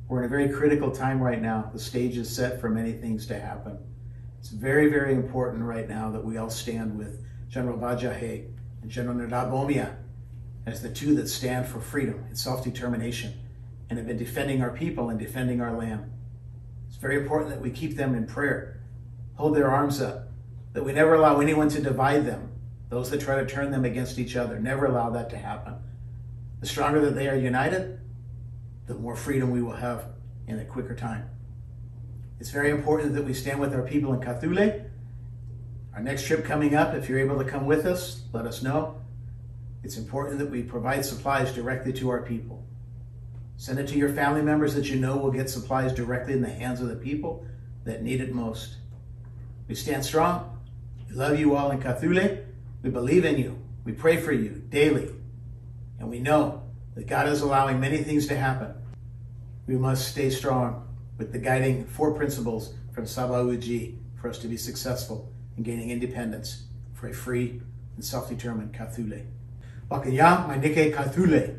We're in a very critical time right now. The stage is set for many things to happen. It's very, very important right now that we all stand with General Bajahe and General Nerdabomia as the two that stand for freedom and self-determination and have been defending our people and defending our land. It's very important that we keep them in prayer, hold their arms up, that we never allow anyone to divide them, those that try to turn them against each other. Never allow that to happen. The stronger that they are united, the more freedom we will have in a quicker time. It's very important that we stand with our people in Kawthoole. Our next trip coming up, if you're able to come with us, let us know. It's important that we provide supplies directly to our people. Send it to your family members that you know will get supplies directly in the hands of the people that need it most. We stand strong. We love you all in Kawthoole. We believe in you. We pray for you daily. And we know that God is allowing many things to happen. We must stay strong with the guiding 4 principles from Sabah for us to be successful in gaining independence for a free and self-determined Kawthoole. Wakaya, my Nike Kawthoole.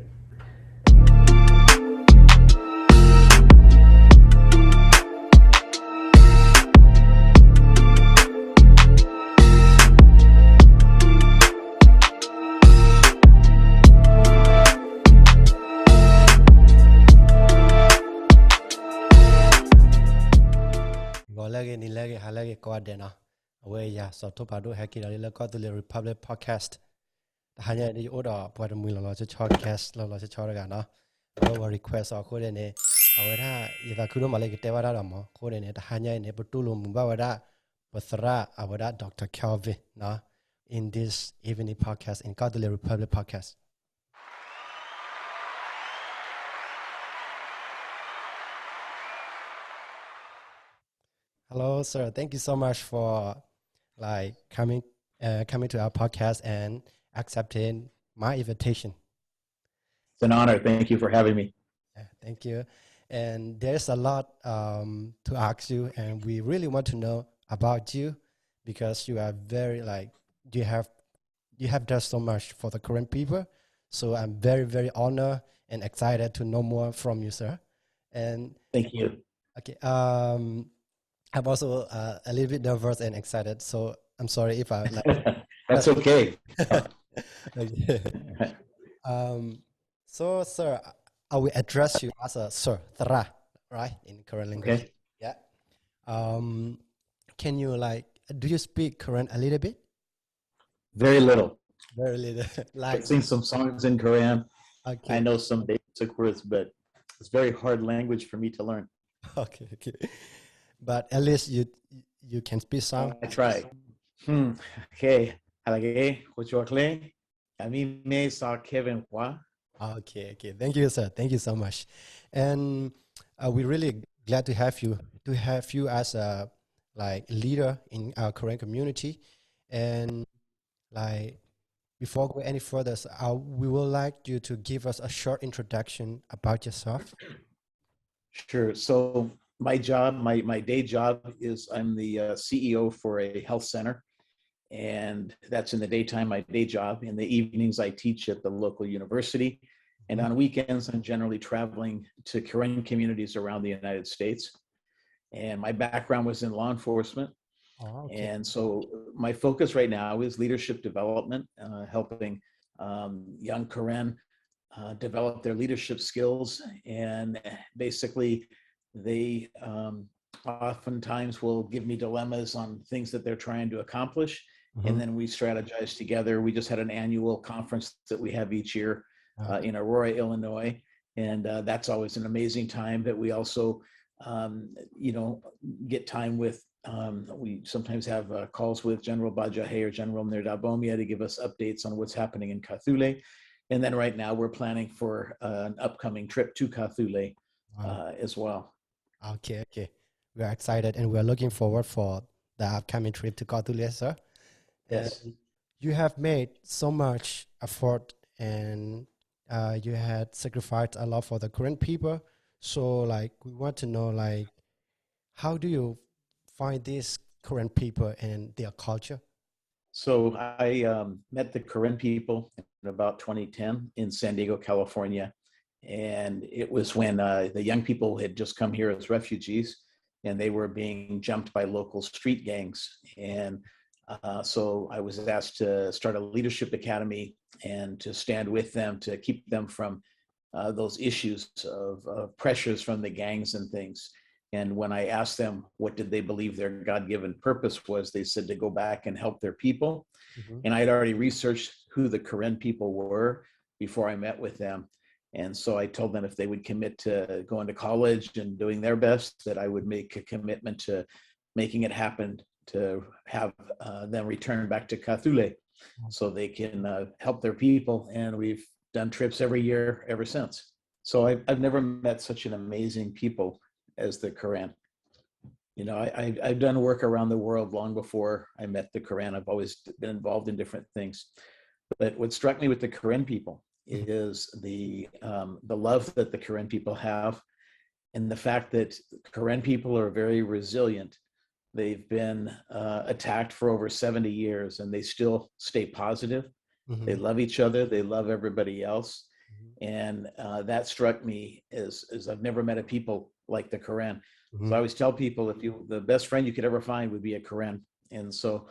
Nilage halage kwadena away ya so to padu haki la KawthoolieRepublic Podcast hanya ni order pwada mu lo podcast lo chora ga no no request ko de ne awara ida kuno malai te wada da mo ko de ne hanya ne putulo mumba wada Thara awada Dr Kevin no in this evening podcast in KawthoolieRepublic Podcast. Hello, sir. Thank you so much for coming to our podcast and accepting my invitation. It's an honor. Thank you for having me. Thank you. And there's a lot to ask you, and we really want to know about you because you are very you have done so much for the Korean people. So I'm very, very honored and excited to know more from you, sir. And thank you. Okay. I'm also a little bit nervous and excited, so I'm sorry if I. That's okay. Okay. So, sir, I will address you as a sir, Thara, right, in Korean language. Okay. Yeah. Can you do you speak Korean a little bit? Very little. Very little. I sing some songs in Korean. Okay. I know some basic words, but it's very hard language for me to learn. Okay. But at least you can speak some. I try. Okay. Halage, Kochokle, Amime sa Kevin Hua. Okay. Thank you, sir. Thank you so much. And we're really glad to have you as a leader in our Korean community. And before we go any further, we would like you to give us a short introduction about yourself. Sure. So my job, my day job is I'm the CEO for a health center, and that's in the daytime, my day job. In the evenings, I teach at the local university, and on weekends, I'm generally traveling to Korean communities around the United States. And my background was in law enforcement. Oh, okay. And so my focus right now is leadership development, helping young Korean develop their leadership skills, and basically they oftentimes will give me dilemmas on things that they're trying to accomplish. Mm-hmm. And then we strategize together. We just had an annual conference that we have each year in Aurora, Illinois. And that's always an amazing time. That we also, get time with, we sometimes have calls with General Bajahe or General Nerdabomia to give us updates on what's happening in Kawthoole. And then right now we're planning for an upcoming trip to Kawthoole as well. Okay. We're excited and we're looking forward for the upcoming trip to Kawthoole, sir. Yes. And you have made so much effort and you had sacrificed a lot for the Korean people. So we want to know how do you find these Korean people and their culture? So I met the Korean people in about 2010 in San Diego, California. And it was when the young people had just come here as refugees, and they were being jumped by local street gangs. And so I was asked to start a leadership academy and to stand with them to keep them from those issues of pressures from the gangs and things. And when I asked them what did they believe their God-given purpose was, they said to go back and help their people. Mm-hmm. And I had already researched who the Karen people were before I met with them. And so I told them if they would commit to going to college and doing their best, that I would make a commitment to making it happen, to have them return back to Kawthoole so they can help their people. And we've done trips every year ever since. So I've never met such an amazing people as the Karen. You know, I've done work around the world long before I met the Karen. I've always been involved in different things. But what struck me with the Karen people is the love that the Karen people have, and the fact that Karen people are very resilient. They've been attacked for over 70 years, and they still stay positive. Mm-hmm. They love each other. They love everybody else. Mm-hmm. And that struck me as I've never met a people like the Karen. Mm-hmm. So I always tell people, the best friend you could ever find would be a Karen. And so,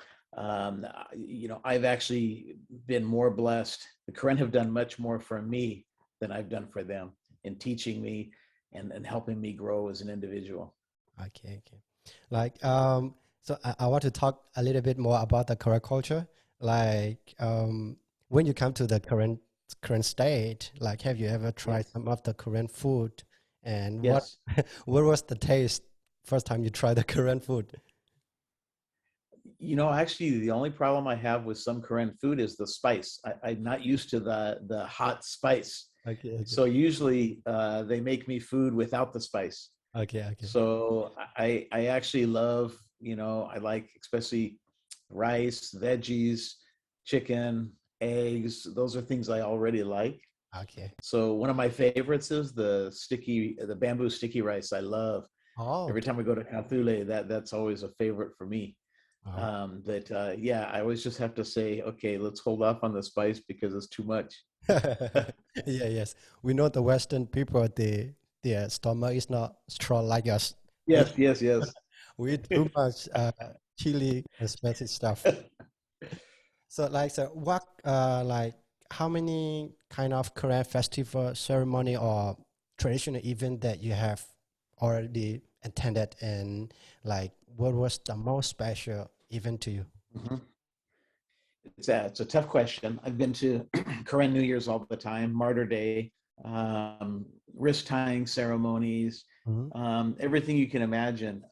you know, I've actually been more blessed. The Karen have done much more for me than I've done for them in teaching me and helping me grow as an individual. Okay. Like, so I want to talk a little bit more about the Karen culture. Like, when you come to the current state, like, have you ever tried some of the Karen food? And Yes. what was the taste first time you tried the Karen food? You know, actually, the only problem I have with some Karen food is the spice. I'm not used to the hot spice. Okay. So usually they make me food without the spice. Okay. So I actually love, you know, I like especially rice, veggies, chicken, eggs. Those are things I already like. Okay. So one of my favorites is the bamboo sticky rice. I love. Oh. Every time I go to Kawthoole, that's always a favorite for me. Yeah, I always just have to say, okay, let's hold off on the spice because it's too much. Yes. We know the Western people, their stomach is not strong like us. Yes. We eat too much chili and spicy stuff. So what, like, how many kind of Korean festival, ceremony, or traditional event that you have already attended, and like, what was the most special event to you? Mm-hmm. It's a tough question. I've been to Korean New Year's all the time, Martyr Day, wrist tying ceremonies, everything you can imagine.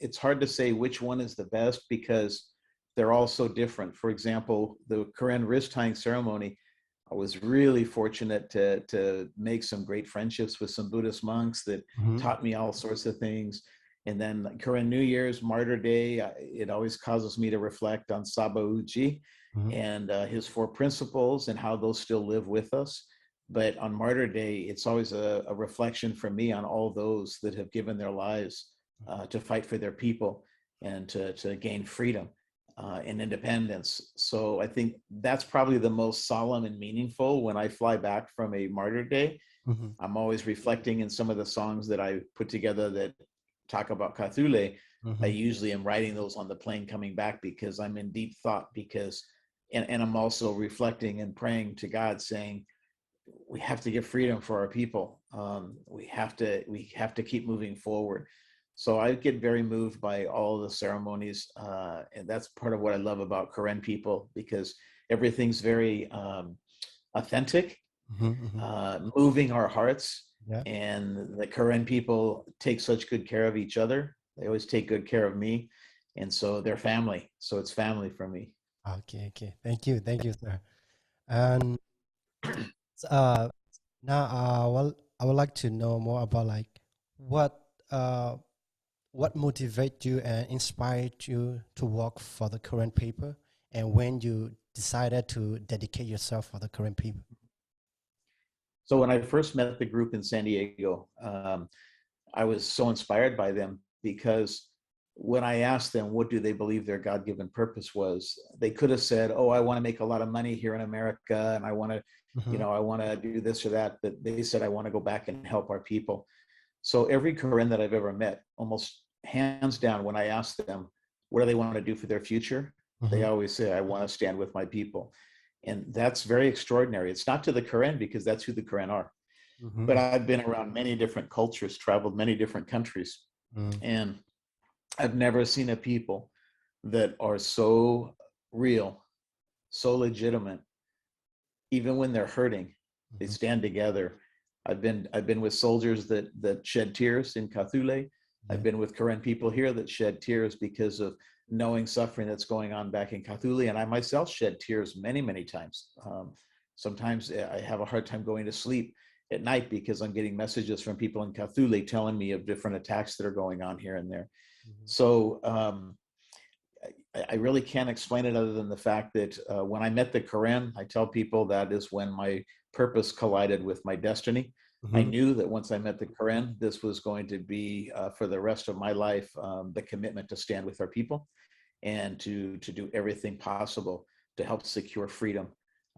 It's hard to say which one is the best because they're all so different. For example, the Korean wrist tying ceremony, I was really fortunate to make some great friendships with some Buddhist monks that taught me all sorts of things. And then Korean New Year's, Martyr Day, it always causes me to reflect on Sabauchi and his 4 principles and how those still live with us. But on Martyr Day, it's always a reflection for me on all those that have given their lives to fight for their people and to gain freedom and independence. So I think that's probably the most solemn and meaningful. When I fly back from a Martyr Day, I'm always reflecting in some of the songs that I put together that talk about Kawthoole. I usually am writing those on the plane coming back because I'm in deep thought, and I'm also reflecting and praying to God, saying, we have to get freedom for our people. We have to keep moving forward. So I get very moved by all the ceremonies, and that's part of what I love about Karen people, because everything's very authentic, moving our hearts. Yeah. And the Karen people take such good care of each other. They always take good care of me, and so they're family. So it's family for me. Okay. Thank you, sir. And now, I would like to know more about, like, what motivated you and inspired you to work for the Karen people, and when you decided to dedicate yourself for the Karen people. So when I first met the group in San Diego, I was so inspired by them, because when I asked them what do they believe their God-given purpose was, they could have said, oh, I want to make a lot of money here in America, and I want to I want to do this or that. That they said, I want to go back and help our people. So every Karen that I've ever met, almost hands down, when I ask them, what do they want to do for their future? They always say, I want to stand with my people. And that's very extraordinary. It's not to the Karen, because that's who the Karen are. But I've been around many different cultures, traveled many different countries, and I've never seen a people that are so real, so legitimate. Even when they're hurting, they stand together. I've been with soldiers that shed tears in Kawthoole. I've been with Karen people here that shed tears because of knowing suffering that's going on back in Kawthoole. And I myself shed tears many, many times. Sometimes I have a hard time going to sleep at night because I'm getting messages from people in Kawthoole telling me of different attacks that are going on here and there. So I really can't explain it other than the fact that when I met the Karen, I tell people that is when my purpose collided with my destiny. I knew that once I met the Karen, this was going to be for the rest of my life, the commitment to stand with our people and to do everything possible to help secure freedom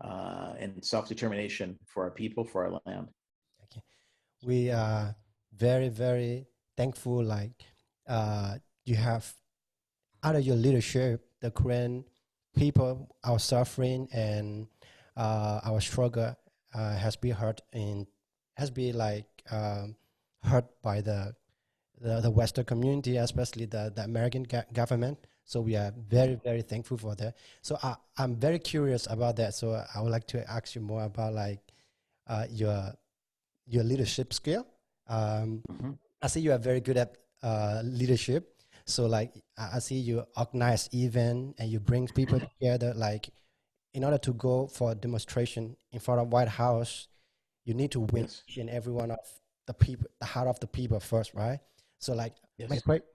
and self-determination for our people, for our land. Okay. We are very, very thankful, like you have, out of your leadership, the Korean people, our suffering and our struggle has been hurt by the Western community, especially the American government. So we are very, very thankful for that. So I'm very curious about that. So I would like to ask you more about like your leadership skill. I see you are very good at leadership. So like I see you organize event and you bring people together. Like in order to go for a demonstration in front of White House, you need to win each and every one of the people, the heart of the people first, right? So like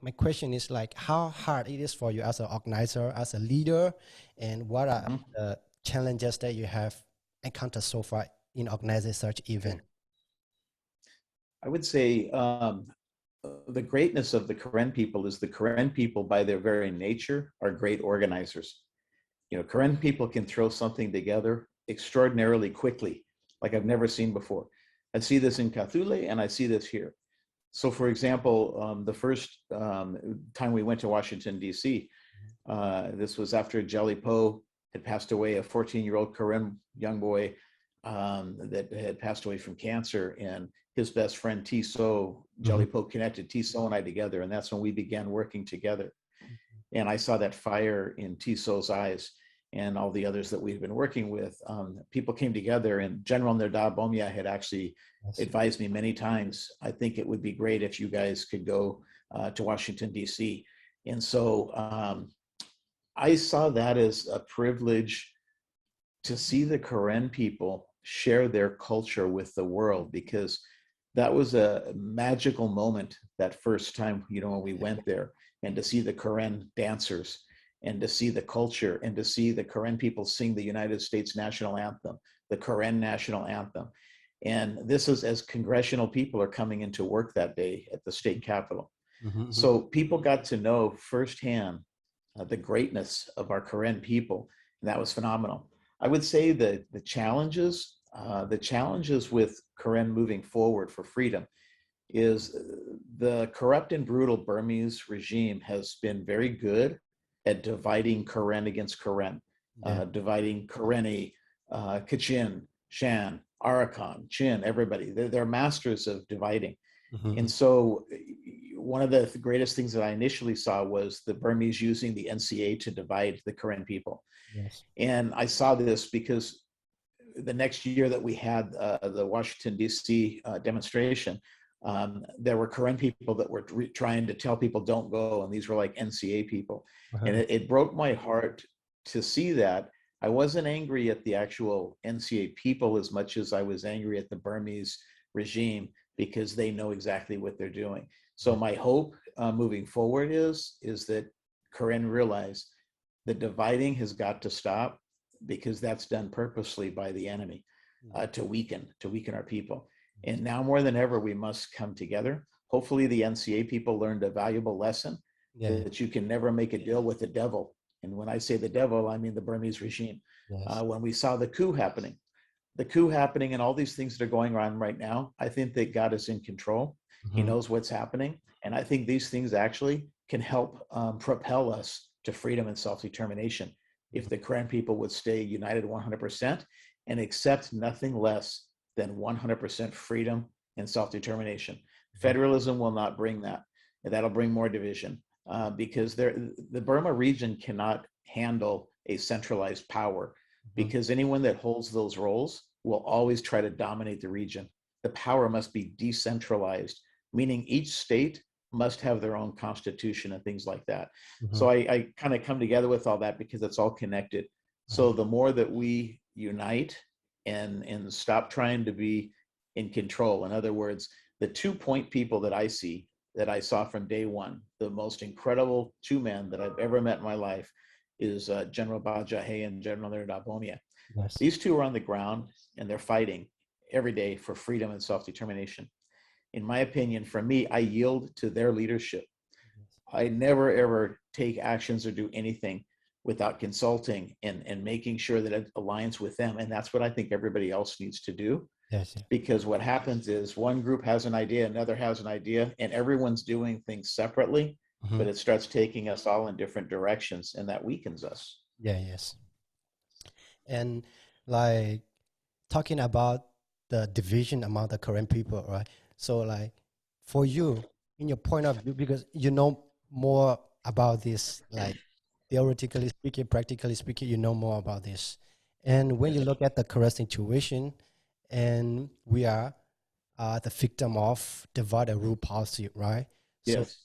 my question is like how hard it is for you as an organizer, as a leader, and what are the challenges that you have encountered so far in organizing such event? I would say the greatness of the Karen people is the Karen people by their very nature are great organizers. Karen people can throw something together extraordinarily quickly, like I've never seen before. I see this in Kawthoole and I see this here. So for example, the first time we went to Washington, D.C., this was after Jelly Poe had passed away, a 14-year-old Karen young boy that had passed away from cancer, and his best friend Htee Soe, Jelly Poe connected Htee Soe and I together, and that's when we began working together. And I saw that fire in Htee Soe's eyes and all the others that we've been working with. People came together, and General Nerdab Bomia had actually advised me many times, I think it would be great if you guys could go to Washington, D.C. And so I saw that as a privilege to see the Karen people share their culture with the world, because that was a magical moment that first time, when we went there, and to see the Karen dancers and to see the culture and to see the Karen people sing the United States national anthem, the Karen national anthem. And this is as congressional people are coming into work that day at the state capitol. So people got to know firsthand the greatness of our Karen people, and that was phenomenal. I would say that the challenges with Karen moving forward for freedom is the corrupt and brutal Burmese regime has been very good at dividing Karen against Karen, dividing Karenni, Kachin, Shan, Arakan, Chin, everybody. They're masters of dividing. And so one of the greatest things that I initially saw was the Burmese using the NCA to divide the Karen people. And I saw this because the next year that we had the Washington, D.C. Demonstration, there were Karen people that were trying to tell people don't go, and these were like NCA people. And it broke my heart to see that. I wasn't angry at the actual NCA people as much as I was angry at the Burmese regime, because they know exactly what they're doing. So my hope moving forward is that Karen realize the dividing has got to stop, because that's done purposely by the enemy to weaken our people. And now more than ever, we must come together. Hopefully the NCA people learned a valuable lesson that you can never make a deal with the devil. And when I say the devil, I mean the Burmese regime. When we saw the coup happening, the coup happening and all these things that are going on right now, I think that God is in control. He knows what's happening. And I think these things actually can help propel us to freedom and self-determination if the Karen people would stay united 100% and accept nothing less than 100% freedom and self-determination. Federalism will not bring that. That'll bring more division because the Burma region cannot handle a centralized power, because anyone that holds those roles will always try to dominate the region. The power must be decentralized, meaning each state must have their own constitution and things like that. So I kind of come together with all that because it's all connected. So the more that we unite and stop trying to be in control, in other words, the 2-point people that I see, that I saw from day one, the most incredible 2 men that I've ever met in my life, is General Bajahe and General Nerdabomia. Yes. These 2 are on the ground and they're fighting every day for freedom and self-determination. In my opinion, for me, I yield to their leadership. I never ever take actions or do anything without consulting and making sure that it aligns with them. And that's what I think everybody else needs to do. Yes. Because what happens is one group has an idea, another has an idea, and everyone's doing things separately, but it starts taking us all in different directions, and that weakens us. Yeah, yes. And like talking about the division among the Korean people, right? So like for you, in your point of view, because you know more about this, like theoretically speaking, practically speaking, you know more about this. And when you look at the current situation, and we are the victim of divide and rule policy, right? So Yes.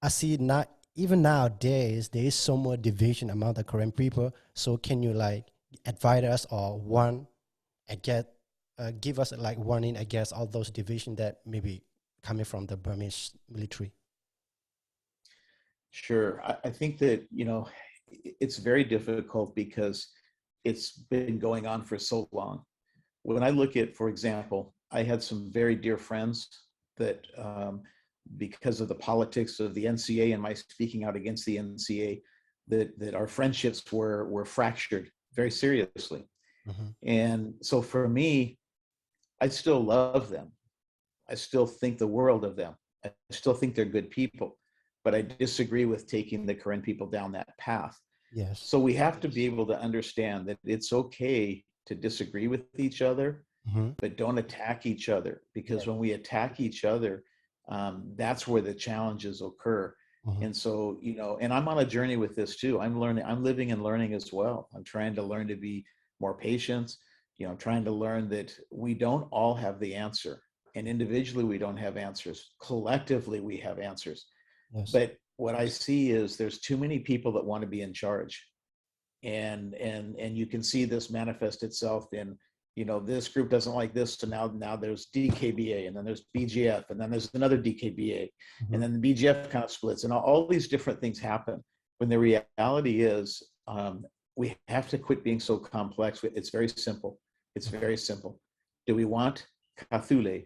I see not even nowadays there is so much division among the Korean people. So can you like advise us or one against give us like warning against all those division that maybe coming from the Burmese military? Sure. I think that, it's very difficult because it's been going on for so long. When I look at, for example, I had some very dear friends that, because of the politics of the NCA and my speaking out against the NCA, that our friendships were fractured very seriously. And so for me, I still love them. I still think the world of them. I still think they're good people, but I disagree with taking the Karen people down that path. Yes. So we have to be able to understand that it's okay to disagree with each other, but don't attack each other, because when we attack each other, that's where the challenges occur. And so, and I'm on a journey with this too. I'm living and learning as well. I'm trying to learn to be more patient. I'm trying to learn that we don't all have the answer, and individually we don't have answers. Collectively we have answers. Yes. But what I see is there's too many people that want to be in charge. And you can see this manifest itself in, this group doesn't like this, so now there's DKBA, and then there's BGF, and then there's another DKBA, and then the BGF kind of splits, and all these different things happen. When the reality is, we have to quit being so complex. It's very simple. It's very simple. Do we want Kawthoole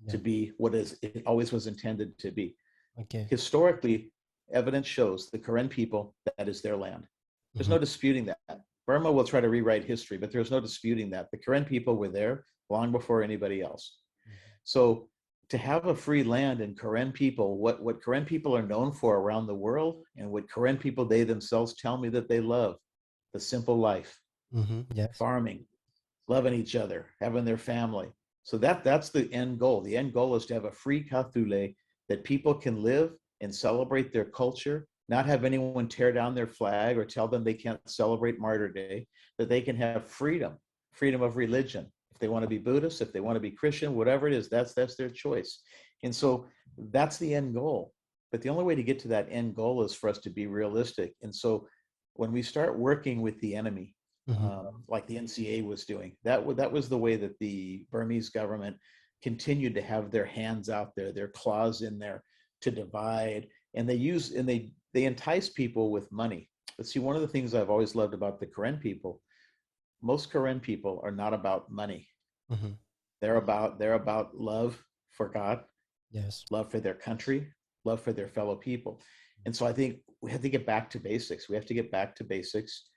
to be what it always was intended to be? Okay. Historically, evidence shows the Karen people, that is their land. There's no disputing that. Burma will try to rewrite history, but there's no disputing that. The Karen people were there long before anybody else. So to have a free land and Karen people, what Karen people are known for around the world, and what Karen people, they themselves tell me that they love, the simple life, Yes. farming, loving each other, having their family. So that's the end goal. The end goal is to have a free Kawthoole that people can live and celebrate their culture, not have anyone tear down their flag or tell them they can't celebrate Martyr Day, that they can have freedom of religion. If they want to be Buddhist, if they want to be Christian, whatever it is, that's their choice. And so that's the end goal. But the only way to get to that end goal is for us to be realistic. And so when we start working with the enemy, like the NCA was doing, that was the way that the Burmese government continued to have their hands out there, their claws in there to divide. And they entice people with money. But see, one of the things I've always loved about the Karen people, most Karen people are not about money. They're about love for God, Yes. love for their country, love for their fellow people. And so I think we have to get back to basics. We have to get back to basics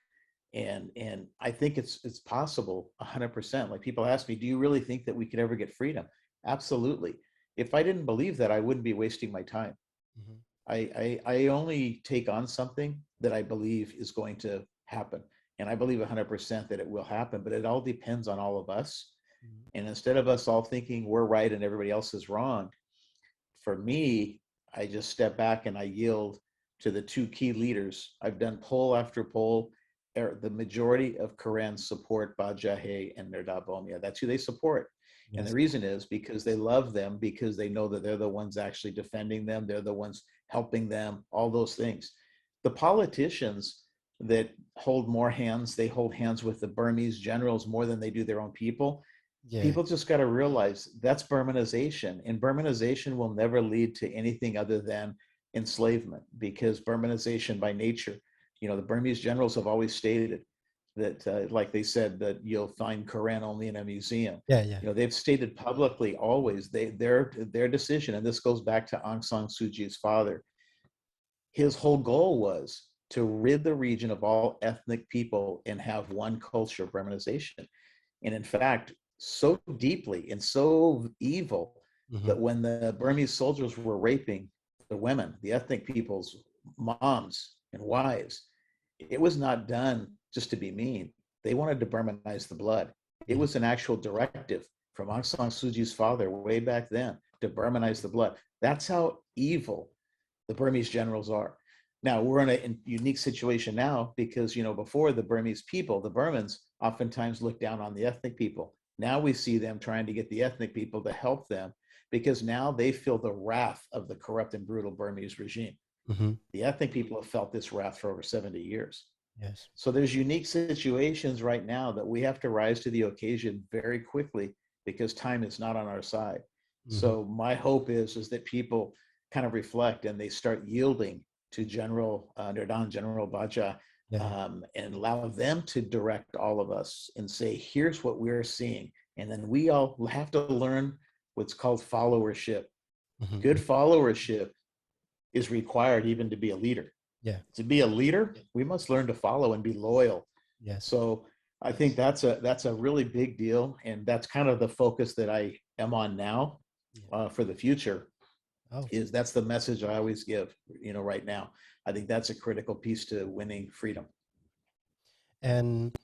And I think it's possible 100%. Like people ask me, do you really think that we could ever get freedom? Absolutely. If I didn't believe that, I wouldn't be wasting my time. Mhm. I only take on something that I believe is going to happen. And I believe 100% that it will happen, but it all depends on all of us. Mhm. And instead of us all thinking we're right and everybody else is wrong, for me, I just step back and I yield to the two key leaders. I've done poll after poll. The majority of Karens support Bajahe and Nerdab Bomia. That's who they support. And the Yes. reason is because they love them, because they know that they're the ones actually defending them. They're the ones helping them, all those things. The politicians that hold more hands, they hold hands with the Burmese generals more than they do their own people. Yeah. People just got to realize that's Burmanization, and Burmanization will never lead to anything other than enslavement, because Burmanization by nature, the Burmese generals have always stated that, like they said, that you'll find Quran only in a museum. Yeah. Yeah. They've stated publicly always their decision, and this goes back to Aung San Suu Kyi's father. His whole goal was to rid the region of all ethnic people and have one culture of Burmanization. And in fact, so deeply and so evil Mhm. that when the Burmese soldiers were raping the women, the ethnic people's moms and wives, it was not done just to be mean. They wanted to Burmanize the blood. It Yeah. was an actual directive from Aung San Suu Kyi's father way back then to Burmanize the blood. That's how evil the Burmese generals are. Now we're in a unique situation now because, before the Burmese people, the Burmans oftentimes look down on the ethnic people. Now we see them trying to get the ethnic people to help them because now they feel the wrath of the corrupt and brutal Burmese regime. Mhm. The ethnic people have felt this wrath for over 70 years. Yes. So there's unique situations right now that we have to rise to the occasion very quickly because time is not on our side. Mhm. So my hope is that people kind of reflect and they start yielding to General Nerdan, General Baja, Yeah. and allow them to direct all of us and say, here's what we're seeing. And then we all have to learn what's called followership. Good Mhm. followership is required even to be a leader. Yeah. To be a leader, we must learn to follow and be loyal. Yes. So I think that's a really big deal, and that's kind of the focus that I am on now Yeah. for the future. Oh. Is that's the message I always give. Right now, I think that's a critical piece to winning freedom. And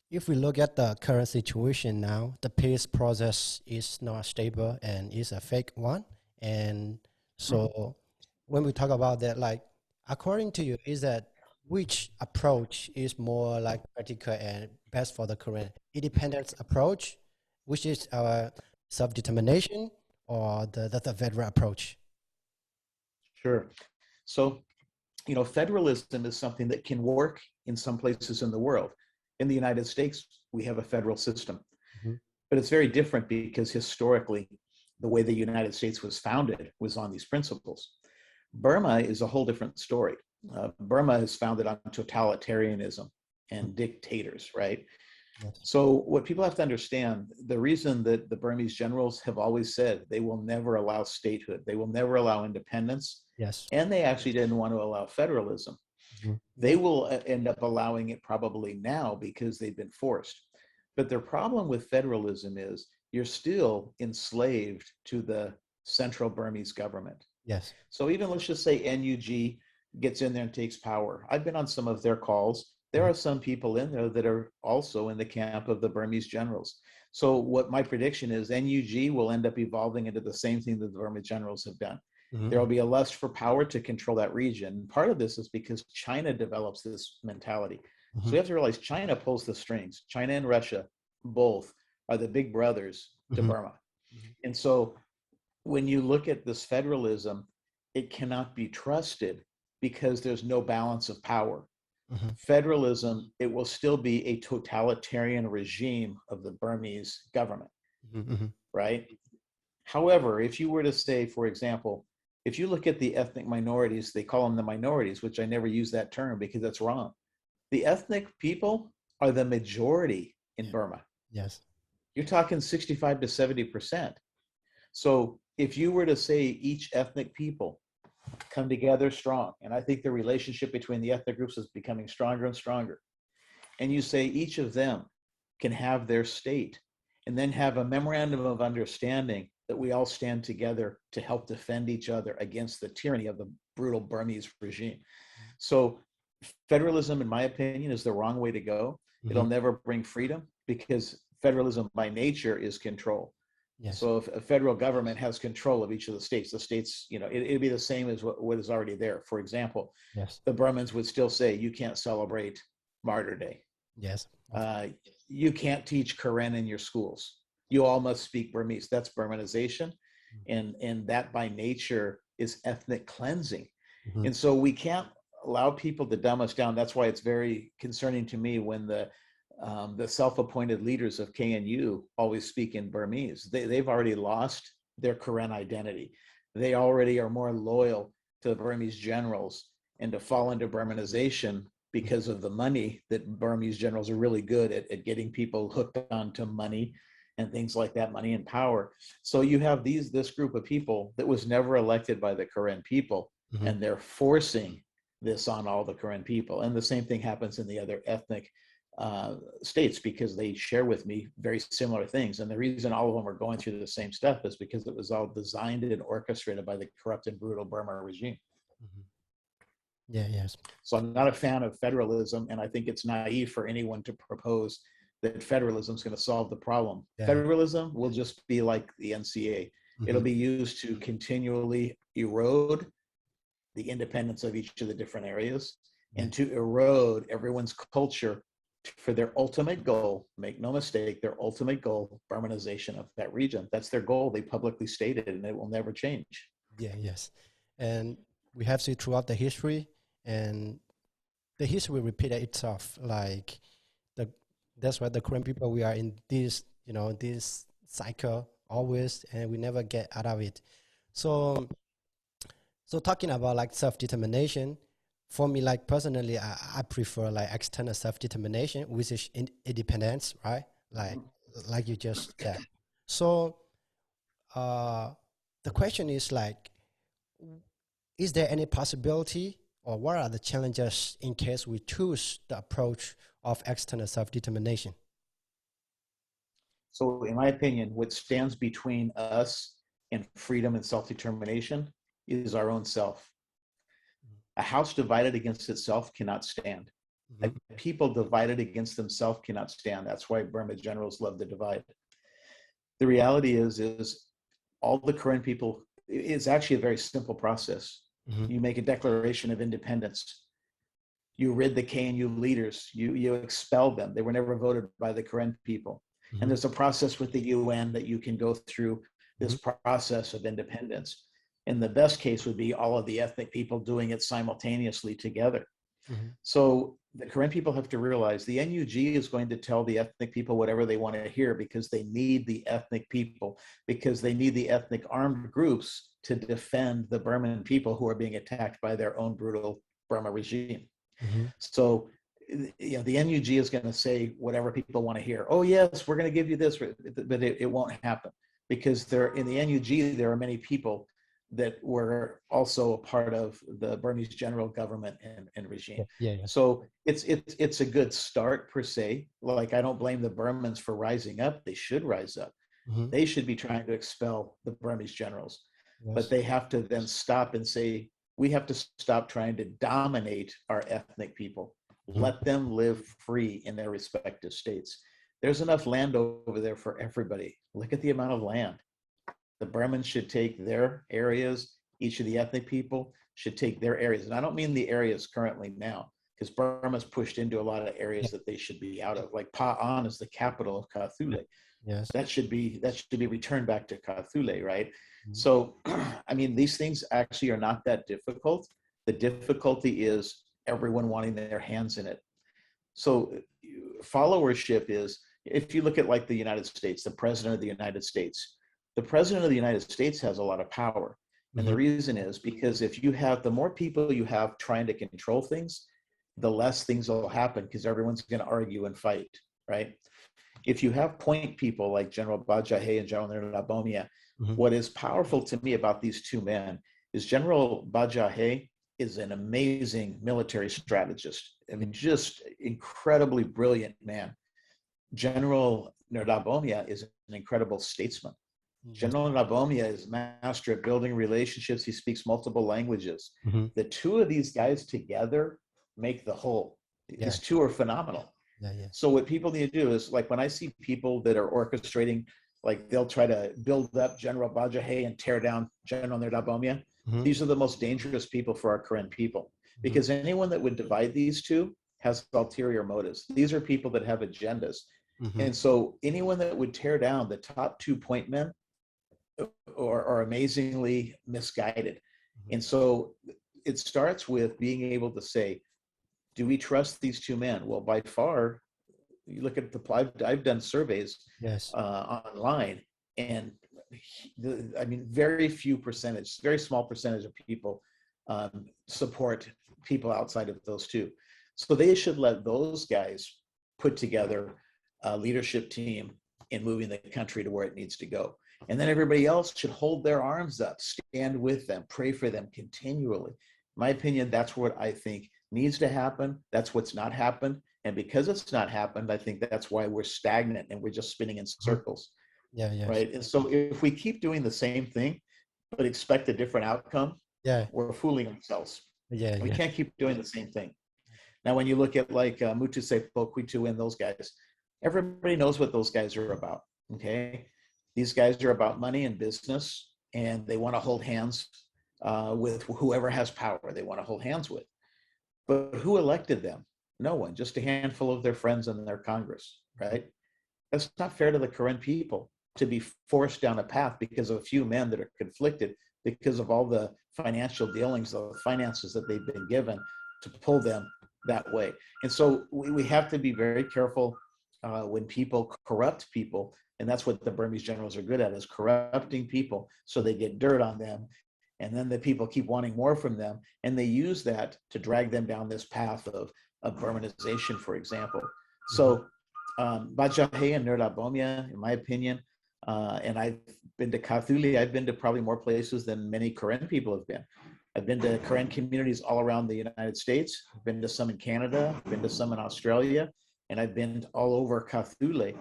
if we look at the current situation now, the peace process is not stable and is a fake one. And so when we talk about that, like, according to you, is that which approach is more like practical and best for the current independence approach, which is our self-determination, or the federal approach? Sure. So federalism is something that can work in some places in the world. In the United States, we have a federal system, Mhm. but it's very different because historically, the way the United States was founded was on these principles. Burma is a whole different story. Burma is founded on totalitarianism and dictators, right? Yes. So, what people have to understand, the reason that the Burmese generals have always said they will never allow statehood, they will never allow independence, Yes. and they actually didn't want to allow federalism. Mhm. They will end up allowing it probably now because they've been forced. But their problem with federalism is you're still enslaved to the central Burmese government. Yes. So even let's just say NUG gets in there and takes power. I've been on some of their calls. There Mhm. are some people in there that are also in the camp of the Burmese generals. So what my prediction is NUG will end up evolving into the same thing that the Burmese generals have done. There will Mhm. be a lust for power to control that region. Part of this is because China develops this mentality. So Mhm. we have to realize China pulls the strings. China and Russia both are the big brothers to Mhm. Burma. Mhm. And so when you look at this federalism, it cannot be trusted because there's no balance of power. Mhm. Federalism, it will still be a totalitarian regime of the Burmese government, Mhm. Mhm. right? However, if you were to say, for example, if you look at the ethnic minorities, they call them the minorities, which I never use that term because that's wrong. The ethnic people are the majority in Yeah. Burma. Yes. You're talking 65 to 70%. So if you were to say each ethnic people come together strong, and I think the relationship between the ethnic groups is becoming stronger and stronger. and you say each of them can have their state, and then have a memorandum of understanding that we all stand together to help defend each other against the tyranny of the brutal Burmese regime. So federalism, in my opinion, is the wrong way to go. It'll never bring freedom, because federalism by nature is control. Yes. So if a federal government has control of each of the states, it'd be the same as what is already there. For example, Yes. the Burmans would still say, you can't celebrate Martyr Day. Yes. You can't teach Quran in your schools. You all must speak Burmese. That's Burmanization. And that by nature is ethnic cleansing. And so we can't allow people to dumb us down. That's why it's very concerning to me when the self-appointed leaders of KNU always speak in Burmese. They've already lost their Karen identity. They already are more loyal to the Burmese generals and to fall into Burmanization because of the money that Burmese generals are really good at getting people hooked onto money and things like that, money and power. So you have this group of people that was never elected by the Karen people, and they're forcing this on all the Karen people. And the same thing happens in the other ethnic states, because they share with me very similar things. And the reason all of them are going through the same stuff is because it was all designed and orchestrated by the corrupt and brutal Burma regime. Yeah, yes. So I'm not a fan of federalism, and I think it's naive for anyone to propose that federalism is going to solve the problem. Yeah. Federalism will just be like the NCA. It'll be used to continually erode the independence of each of the different areas and to erode everyone's culture for their ultimate goal. Make no mistake, their ultimate goal, Burmanization of that region. That's their goal. They publicly stated, and it will never change. Yeah, yes. And we have seen throughout the history, and the history repeated itself. Like that's why the Korean people, we are in this, this cycle always, and we never get out of it. So talking about like self-determination, for me, like personally, I prefer like external self-determination, which is independence, right? Like you just said. So the question is like, is there any possibility, or what are the challenges in case we choose the approach of external self-determination? So in my opinion, what stands between us and freedom and self-determination is our own self. A house divided against itself cannot stand. A people divided against themselves cannot stand. That's why Burma generals love to divide. The reality is all the Karen people, it's actually a very simple process. You make a declaration of independence. You rid the KNU leaders. You expel them. They were never voted by the Karen people. And there's a process with the UN that you can go through this process of independence. And the best case would be all of the ethnic people doing it simultaneously together. So the Karen people have to realize the NUG is going to tell the ethnic people whatever they want to hear, because they need the ethnic people, because they need the ethnic armed groups to defend the Burman people who are being attacked by their own brutal Burma regime. So the NUG is going to say whatever people want to hear. Oh yes, we're going to give you this, but it won't happen, because in the NUG there are many people that were also a part of the Burmese general government and regime. So it's a good start per se. Like, I don't blame the Burmans for rising up. They should rise up. They should be trying to expel the Burmese generals. But they have to then stop and say, we have to stop trying to dominate our ethnic people. Let them live free in their respective states. There's enough land over there for everybody. Look at the amount of land. The Burmans should take their areas. Each of the ethnic people should take their areas. And I don't mean the areas currently now, because Burma's pushed into a lot of areas that they should be out of. Like Pa'an is the capital of Kawthoole. Yes. That should be returned back to Kawthoole, right? So, I mean, these things actually are not that difficult. The difficulty is everyone wanting their hands in it. So followership is, if you look at like the United States, the president of the United States, the president of the United States has a lot of power. And the reason is because the more people you have trying to control things, the less things will happen, because everyone's going to argue and fight, right? If you have point people like General Bajahe and General Nirabomia, what is powerful to me about these two men is General Bajahe is an amazing military strategist. I mean, just incredibly brilliant man. General Nerdabomia is an incredible statesman. General Nerdabomia is master at building relationships. He speaks multiple languages. Mm-hmm. The two of these guys together make the whole. Yeah. These two are phenomenal. Yeah. So what people need to do is, like, when I see people that are orchestrating, like, they'll try to build up General Bajahe and tear down General Nerdabomia. Mm-hmm. These are the most dangerous people for our current people, because anyone that would divide these two has ulterior motives. These are people that have agendas. Mm-hmm. And so anyone that would tear down the top 2 point men are amazingly misguided. Mm-hmm. And so it starts with being able to say, do we trust these two men? Well, by far, you look at I've done surveys online, and very few percentage, very small percentage of people support people outside of those two. So they should let those guys put together a leadership team in moving the country to where it needs to go. And then everybody else should hold their arms up, stand with them, pray for them continually. In my opinion, that's what I think needs to happen. That's what's not happened. And because it's not happened, I think that's why we're stagnant and we're just spinning in circles. Yeah. Right. And so if we keep doing the same thing, but expect a different outcome, we're fooling ourselves. We can't keep doing the same thing. Now, when you look at like Htee Soe, Kwitu, and those guys, everybody knows what those guys are about. Okay. These guys are about money and business, and they want to hold hands with whoever has power they want to hold hands with. But who elected them? No one, just a handful of their friends in their Congress, right? That's not fair to the current people to be forced down a path because of a few men that are conflicted because of all the financial dealings, the finances that they've been given to pull them that way. And so we have to be very careful when people corrupt people. And that's what the Burmese generals are good at, is corrupting people so they get dirt on them. And then the people keep wanting more from them. And they use that to drag them down this path of Burmanization, for example. So Bajahe and Nerdabomia, in my opinion, and I've been to Kawthoolie, I've been to probably more places than many Karen people have been. I've been to Karen communities all around the United States. I've been to some in Canada, I've been to some in Australia, and I've been all over Kawthoolie.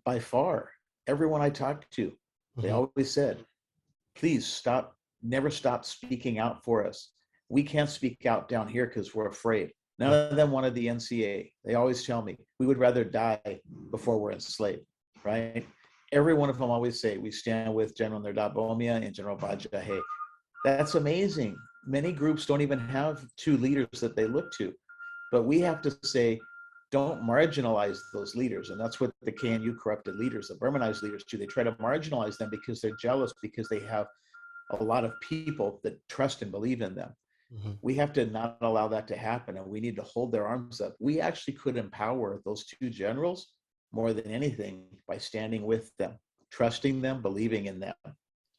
By far, everyone I talked to, they always said, please never stop speaking out for us. We can't speak out down here because we're afraid. None of them wanted the NCA. They always tell me, we would rather die before we're enslaved, right? Every one of them always say, we stand with General Nerdabomia and General Bajahe. That's amazing. Many groups don't even have two leaders that they look to. But we have to say, don't marginalize those leaders. And that's what the KNU corrupted leaders, the Burmanized leaders do. They try to marginalize them because they're jealous, because they have a lot of people that trust and believe in them. We have to not allow that to happen, and we need to hold their arms up. We actually could empower those two generals more than anything by standing with them, trusting them, believing in them.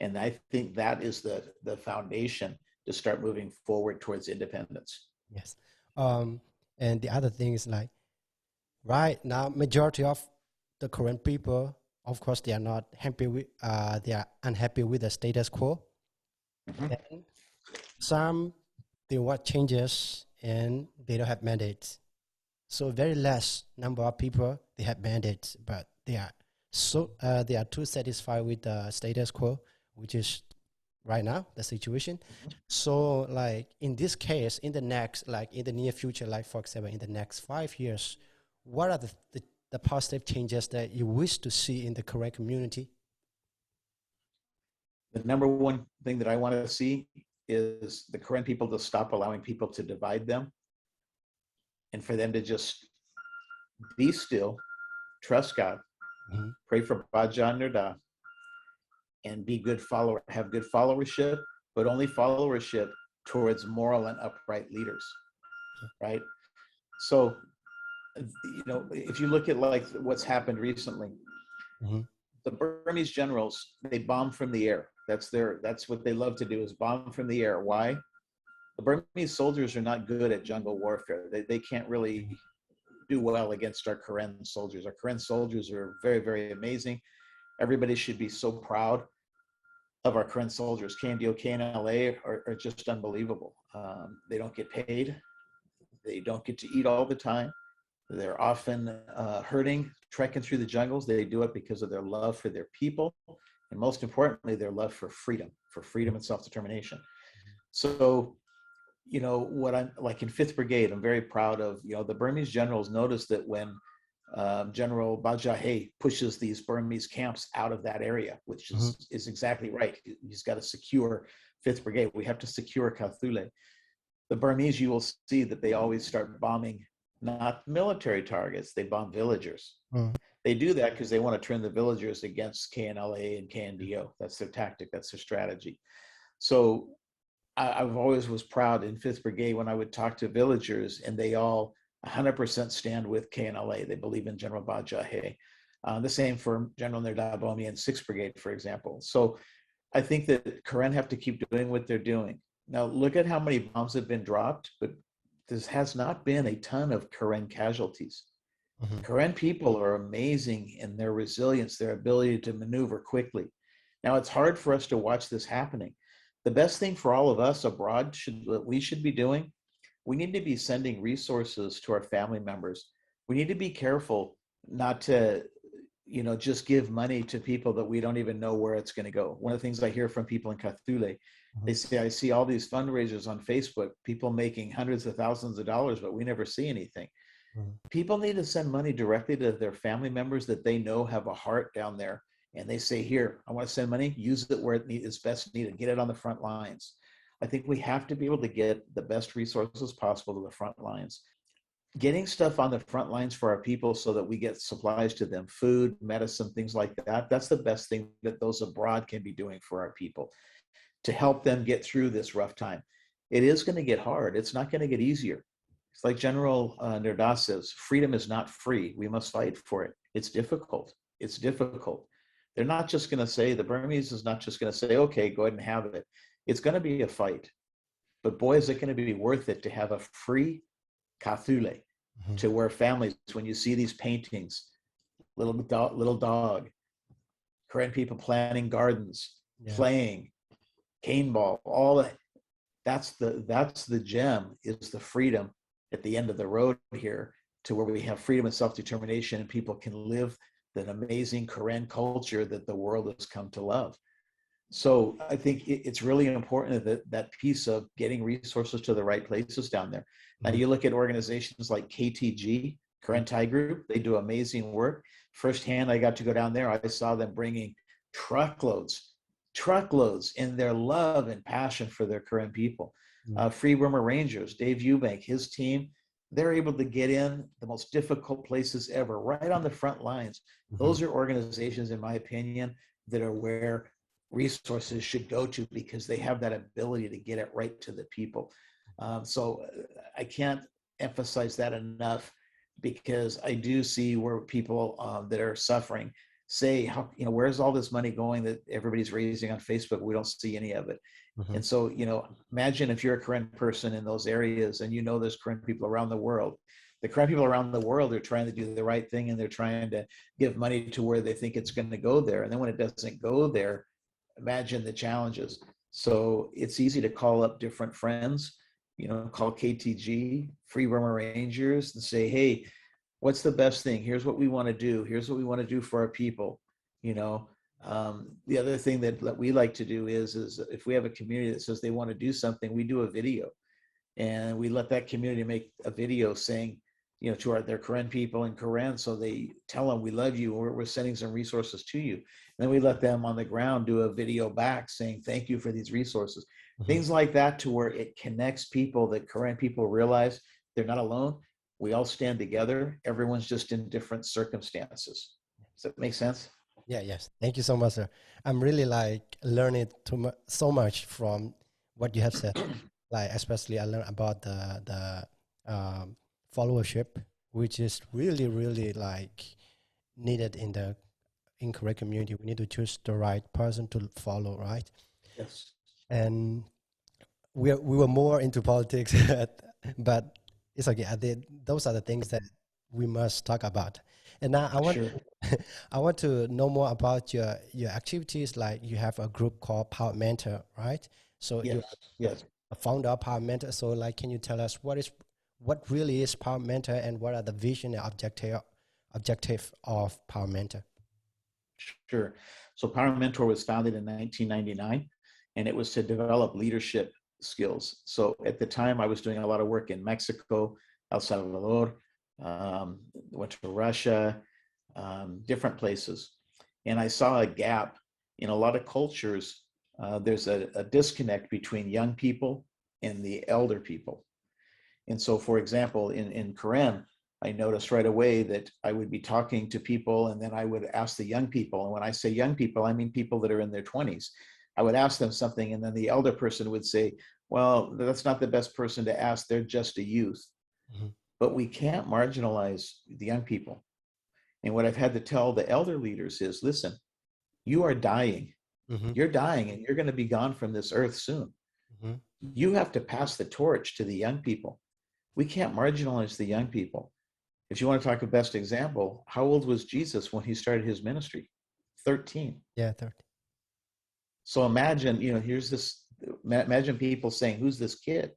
And I think that is the foundation to start moving forward towards independence. Yes. And the other thing is, like, right now, majority of the current people, of course, they are not happy with, they are unhappy with the status quo. And some, they want changes and they don't have mandates. So very less number of people, they have mandates, but they are too satisfied with the status quo, which is right now the situation. So, like, in this case, in the near future, like, for example, in the next 5 years, what are the positive changes that you wish to see in the current community? The number one thing that I want to see is the current people to stop allowing people to divide them, and for them to just be still, trust God, pray for Baja and Nerda, and be good follower, have good followership, but only followership towards moral and upright leaders, right? So, if you look at like what's happened recently, the Burmese generals, they bomb from the air. That's what they love to do, is bomb from the air. Why? The Burmese soldiers are not good at jungle warfare. They can't really do well against our Karen soldiers. Our Karen soldiers are very, very amazing. Everybody should be so proud. of our current soldiers, KNDO, KNLA, are just unbelievable. They don't get paid. They don't get to eat all the time. They're often hurting, trekking through the jungles. They do it because of their love for their people, and most importantly, their love for freedom and self-determination. So, what I'm like in 5th Brigade, I'm very proud of, the Burmese generals noticed that when General Bajahe pushes these Burmese camps out of that area, which is exactly right. He's got to secure 5th Brigade. We have to secure Kawthoole. The Burmese, you will see that they always start bombing not military targets, they bomb villagers. They do that because they want to turn the villagers against KNLA and KNDO. That's their tactic, that's their strategy. So I've always was proud in 5th Brigade when I would talk to villagers, and they all 100% stand with KNLA. They believe in General Bajahe. The same for General Nerdabomia and 6th Brigade, for example. So I think that Karen have to keep doing what they're doing. Now, look at how many bombs have been dropped, but there has not been a ton of Karen casualties. Karen people are amazing in their resilience, their ability to maneuver quickly. Now, it's hard for us to watch this happening. The best thing for all of us abroad, what we should be doing, we need to be sending resources to our family members. We need to be careful not to, just give money to people that we don't even know where it's going to go. One of the things I hear from people in Kawthoole, they say, I see all these fundraisers on Facebook, people making hundreds of thousands of dollars, but we never see anything. People need to send money directly to their family members that they know have a heart down there. And they say, here, I want to send money, use it where it is best needed, get it on the front lines. I think we have to be able to get the best resources possible to the front lines. Getting stuff on the front lines for our people so that we get supplies to them, food, medicine, things like that. That's the best thing that those abroad can be doing for our people to help them get through this rough time. It is going to get hard. It's not going to get easier. It's like General Nerdas says, freedom is not free. We must fight for it. It's difficult. It's difficult. They're not just going to say, the Burmese is not just going to say, okay, go ahead and have it. It's going to be a fight. But boy, is it going to be worth it to have a free Kawthoole, to where families, when you see these paintings, little dog, Korean people planting gardens, playing, cane ball, all that. That's the gem, is the freedom at the end of the road here, to where we have freedom and self-determination, and people can live that amazing Korean culture that the world has come to love. So I think it's really important that piece of getting resources to the right places down there. Now you look at organizations like KTG, Korean Thai Group, they do amazing work. Firsthand, I got to go down there. I saw them bringing truckloads in their love and passion for their Korean people. Free Burma Rangers, Dave Eubank, his team, they're able to get in the most difficult places ever, right on the front lines. Those are organizations, in my opinion, that are where resources should go to, because they have that ability to get it right to the people. So I can't emphasize that enough, because I do see where people that are suffering say, how, where's all this money going that everybody's raising on Facebook? We don't see any of it. And so, imagine if you're a Korean person in those areas, and there's Korean people around the world. The Korean people around the world are trying to do the right thing, and they're trying to give money to where they think it's going to go there. And then when it doesn't go there, imagine the challenges. So it's easy to call up different friends, call KTG, Free Burma Rangers, and say, hey, what's the best thing? Here's what we want to do. Here's what we want to do for our people. The other thing that we like to do is if we have a community that says they want to do something, we do a video, and we let that community make a video saying, to their Korean people in Korean. So they tell them, we love you, we're sending some resources to you. And then we let them on the ground do a video back saying, thank you for these resources. Things like that, to where it connects people, that Korean people realize they're not alone. We all stand together. Everyone's just in different circumstances. Does that make sense? Yeah, yes. Thank you so much, sir. I'm really learning so much from what you have said. Especially I learned about the followership, which is really, really needed in Korean community. We need to choose the right person to follow, right? Yes. And we were more into politics, but it's okay. Those are the things that we must talk about. And now I want I want to know more about your activities. Like you have a group called Power Mentor, right? So Yes, you're yes. a founder of Power Mentor. So like, can you tell us what really is Power Mentor and what are the vision and objective of Power Mentor? Sure. So Power Mentor was founded in 1999, and it was to develop leadership skills. So at the time, I was doing a lot of work in Mexico, El Salvador, went to Russia, different places. And I saw a gap in a lot of cultures. There's a disconnect between young people and the elder people. And so, for example, in Karen, I noticed right away that I would be talking to people and then I would ask the young people. And when I say young people, I mean people that are in their 20s. I would ask them something and then the elder person would say, well, that's not the best person to ask. They're just a youth. Mm-hmm. But we can't marginalize the young people. And what I've had to tell the elder leaders is, listen, you are dying. Mm-hmm. You're dying and you're going to be gone from this earth soon. Mm-hmm. You have to pass the torch to the young people. We can't marginalize the young people. If you want to talk a best example, how old was Jesus when he started his ministry? 13. Yeah, 30. So imagine, imagine people saying, who's this kid?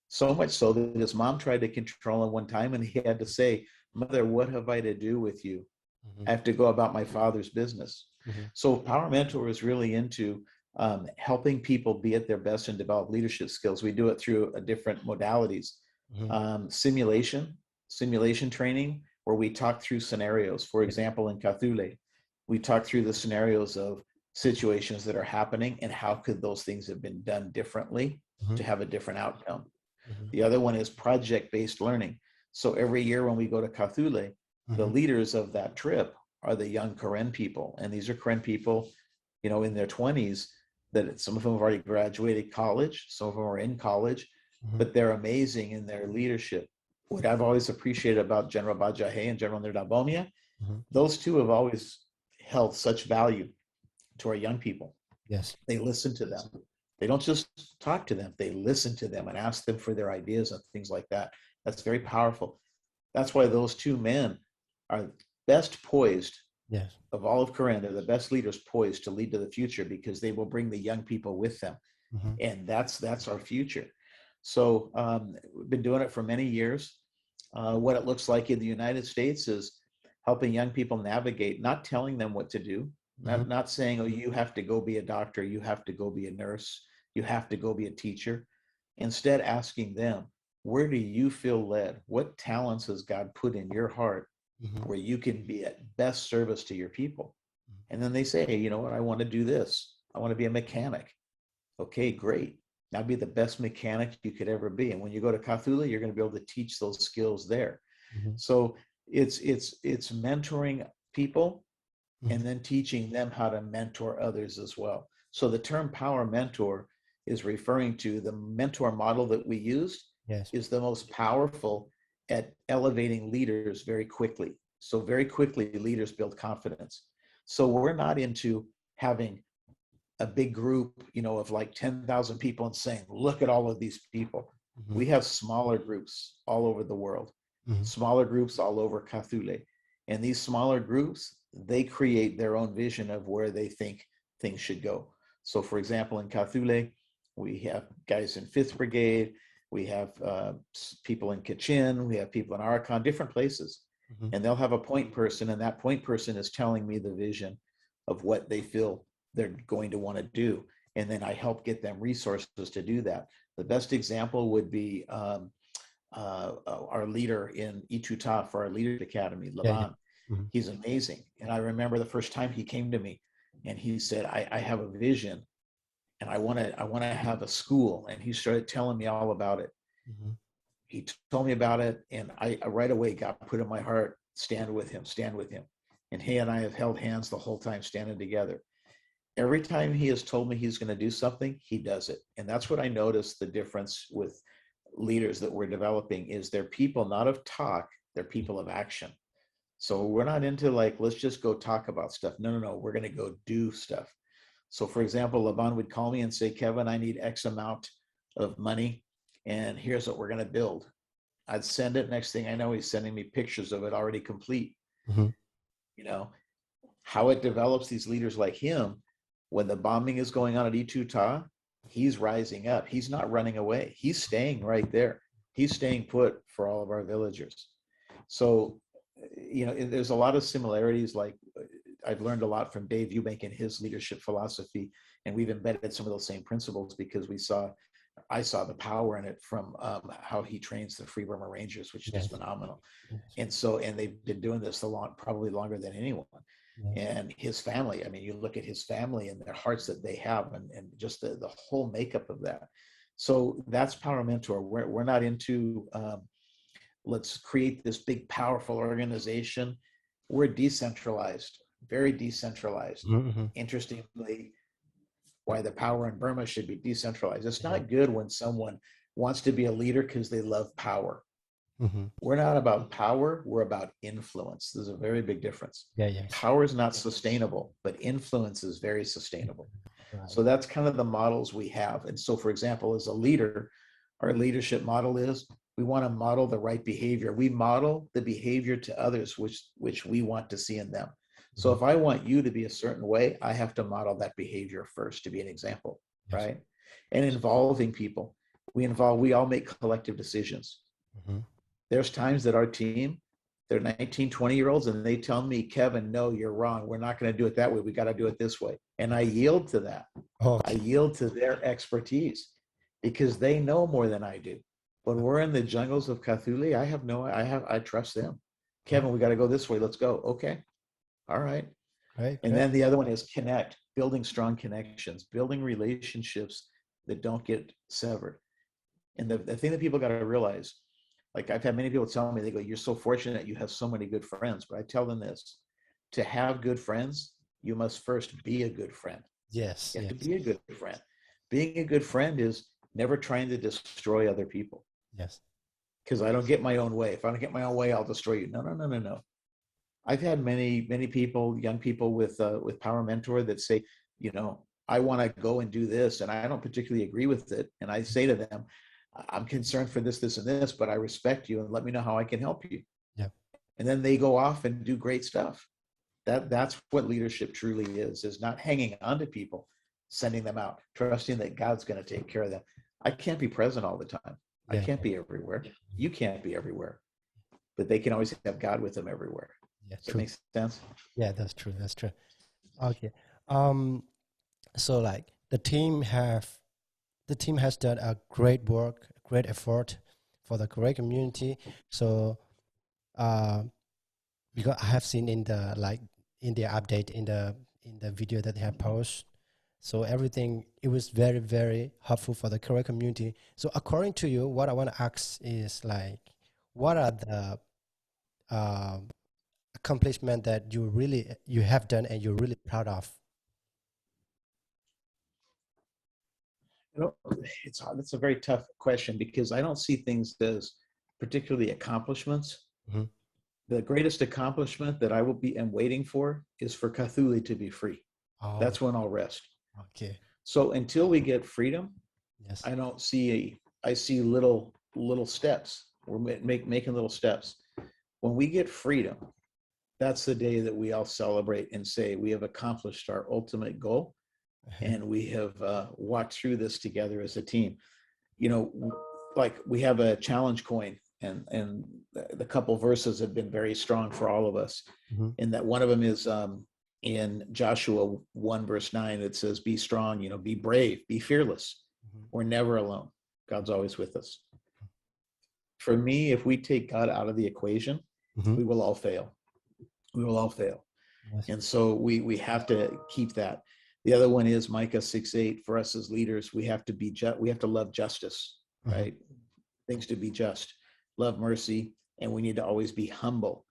So much so that his mom tried to control him one time and he had to say, Mother, what have I to do with you? Mm-hmm. I have to go about my Father's business. Mm-hmm. So Power Mentor is really into helping people be at their best and develop leadership skills. We do it through different modalities. Mm-hmm. Simulation training, where we talk through scenarios. For example, in Kawthoole, we talk through the scenarios of situations that are happening and how could those things have been done differently Mm-hmm. to have a different outcome. Mm-hmm. The other one is project-based learning. So every year when we go to Kawthoole, the leaders of that trip are the young Karen people. And these are Karen people, in their 20s, that some of them have already graduated college, some of them are in college, but they're amazing in their leadership. What I've always appreciated about General Bajahe and General Nerdabomia, those two have always held such value to our young people. Yes. They listen to them. They don't just talk to them, they listen to them and ask them for their ideas and things like that. That's very powerful. That's why those two men are best poised of all of Karen. They're the best leaders poised to lead to the future because they will bring the young people with them. And that's our future. So we've been doing it for many years. What it looks like in the United States is helping young people navigate, not telling them what to do, not saying, oh, you have to go be a doctor, you have to go be a nurse, you have to go be a teacher. Instead, asking them, where do you feel led? What talents has God put in your heart where you can be at best service to your people? And then they say, hey, you know what? I want to do this. I want to be a mechanic. Okay, great. Now be the best mechanic you could ever be. And when you go to Kawthoole, you're going to be able to teach those skills there. So it's mentoring people and then teaching them how to mentor others as well. So the term Power Mentor is referring to the mentor model that we used is the most powerful at elevating leaders very quickly. So very quickly, leaders build confidence. So we're not into having a big group, of like 10,000 people and saying, look at all of these people. We have smaller groups all over the world, smaller groups all over Kawthoole. And these smaller groups, they create their own vision of where they think things should go. So for example, in Kawthoole, we have guys in 5th Brigade, we have people in Kachin, we have people in Arakan, different places. And they'll have a point person, and that point person is telling me the vision of what they feel they're going to want to do. And then I help get them resources to do that. The best example would be our leader in Htee for our Leadership Academy, Laban. He's amazing. And I remember the first time he came to me and he said, I have a vision and I want to have a school. And he started telling me all about it. He told me about it, and I right away got put in my heart, stand with him. And he and I have held hands the whole time, standing together. Every time he has told me he's going to do something, he does it. And that's what I noticed the difference with leaders that we're developing is they're people not of talk, they're people of action. So we're not into like, let's just go talk about stuff. No, we're going to go do stuff. So for example, Laban would call me and say, Kevin, I need X amount of money, and here's what we're going to build. I'd send it. Next thing I know, he's sending me pictures of it already complete. you know, how it develops these leaders like him. When the bombing is going on at Htee Soe, he's rising up. He's not running away. He's staying right there. He's staying put for all of our villagers. So, you know, there's a lot of similarities. Like I've learned a lot from Dave Eubank and his leadership philosophy, and we've embedded some of those same principles because I saw the power in it from how he trains the Free Burma Rangers, which is just phenomenal. And they've been doing this probably longer than anyone. And his family, I mean, you look at his family and their hearts that they have, and just the whole makeup of that. So that's Power Mentor. We're not into let's create this big, powerful organization. We're decentralized, very decentralized. Mm-hmm. Interestingly, why the power in Burma should be decentralized. It's not good when someone wants to be a leader because they love power. Mm-hmm. We're not about power, we're about influence. There's a very big difference. Yes. Power is not sustainable, but influence is very sustainable. Right. So that's kind of the models we have. And so, for example, as a leader, our leadership model is we want to model the right behavior. We model the behavior to others, which we want to see in them. So if I want you to be a certain way, I have to model that behavior first to be an example, right? And involving people. We all make collective decisions. Mm-hmm. There's times that our team, they're 19, 20-year-olds, and they tell me, Kevin, no, you're wrong. We're not going to do it that way. We got to do it this way. And I yield to that. I yield to their expertise because they know more than I do. When we're in the jungles of Kawthoolie, I trust them. Kevin, we got to go this way. Let's go. Okay. All right. And then the other one is connect, building strong connections, building relationships that don't get severed. And the thing that people got to realize, like I've had many people tell me, they go, you're so fortunate you have so many good friends. But I tell them this, to have good friends, you must first be a good friend. Yes. You have to be a good friend. Being a good friend is never trying to destroy other people. Yes. Because I don't get my own way. If I don't get my own way, I'll destroy you. No. I've had many people, young people with Power Mentor that say, you know, I want to go and do this, and I don't particularly agree with it. And I say to them, I'm concerned for this, and this, but I respect you, and let me know how I can help you. Yeah. And then they go off and do great stuff. That's what leadership truly is not hanging on to people, sending them out, trusting that God's going to take care of them. I can't be present all the time. I can't be everywhere. You can't be everywhere, but they can always have God with them everywhere. Yeah, does that make sense? Yeah, that's true. That's true. Okay. So like the team has done a great work, great effort for the Korean community. So, because I have seen in the update in the video that they have posted, so everything, it was very, very helpful for the Korean community. So according to you, what I want to ask is like, what are the accomplishment that you have done and you're really proud of? You know, it's a very tough question because I don't see things as particularly accomplishments. Mm-hmm. The greatest accomplishment that I am waiting for is for Kawthoolie to be free. Oh. That's when I'll rest. Okay. So until we get freedom, yes, I see little steps. We're making little steps. When we get freedom, that's the day that we all celebrate and say we have accomplished our ultimate goal, and we have walked through this together as a team. You know, like we have a challenge coin, and the couple verses have been very strong for all of us. Mm-hmm. And that one of them is in Joshua 1 verse 9. It says, "Be strong, be brave, be fearless. Mm-hmm. We're never alone. God's always with us." For me, if we take God out of the equation, mm-hmm. we will all fail. We will all fail. Yes. And so we have to keep that. The other one is Micah 6:8. For us as leaders, we have to be we have to love justice, mm-hmm. right? Things to be just, love mercy, and we need to always be humble.